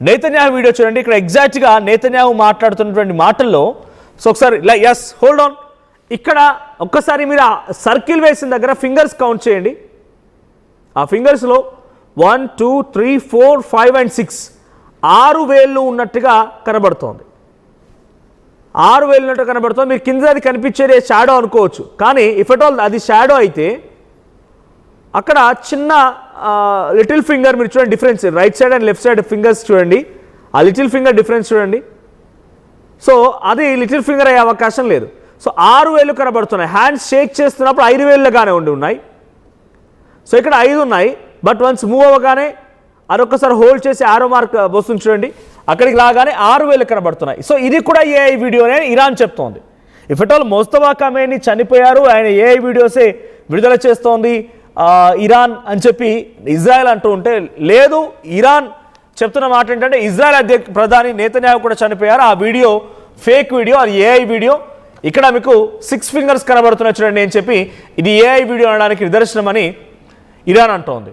Netanyahu video చూడండి. ఇక్కడ ఎగ్జాక్ట్గా నేతన్యాహు మాట్లాడుతున్నటువంటి మాటల్లో సో ఒకసారి ఎస్ హోల్డ్ ఆన్, ఇక్కడ ఒక్కసారి మీరు ఆ సర్కిల్ వేసిన దగ్గర ఫింగర్స్ కౌంట్ చేయండి. ఆ ఫింగర్స్లో 1 2 3 4 5 and 6 6 వేళ్ళు ఉన్నట్టుగా కనబడుతోంది. 6 వేలు ఉన్నట్టు కనబడుతుంది. మీరు కింద అది కనిపించేది షాడో అనుకోవచ్చు, కానీ ఇఫ్ ఎట్ ఆల్ అది షాడో అయితే అక్కడ చిన్న లిటిల్ ఫింగర్ మీరు చూడండి difference, right side and left side fingers చూడండి, ఆ లిటిల్ ఫింగర్ డిఫరెన్స్ చూడండి. సో అది లిటిల్ ఫింగర్ అయ్యే అవకాశం లేదు. సో 6 వేలు కనబడుతున్నాయి. హ్యాండ్స్ షేక్ చేస్తున్నప్పుడు 5 వేలుగానే ఉన్నాయి. సో ఇక్కడ 5 ఉన్నాయి, బట్ వన్స్ మూవ్ అవ్వగానే అదొక్కసారి హోల్డ్ చేసి ఆరో మార్క్ వస్తుంది చూడండి, అక్కడికి లాగానే 6 వేలు కనబడుతున్నాయి. సో ఇది కూడా ఏఐ వీడియోనే ఇరాన్ చెప్తోంది. ఇఫ్ ఎట్ ఆల్ మోస్తఫా ఖమేనీ చనిపోయారు, ఆయన ఏఐ వీడియోసే విడుదల చేస్తోంది ఇరాన్ అని చెప్పి ఇజ్రాయెల్ అంటూ ఉంటే, లేదు ఇరాన్ చెప్తున్న మాట ఏంటంటే ఇజ్రాయెల్ ప్రధాని నేతన్యాహు కూడా చనిపోయారు, ఆ వీడియో ఫేక్ వీడియో, అది ఏఐ వీడియో. ఇక్కడ మీకు 6 ఫింగర్స్ కనబడుతున్నాయి చూడండి అని చెప్పి ఇది ఏఐ వీడియో అనడానికి నిదర్శనమని ఇరాన్ అంటోంది.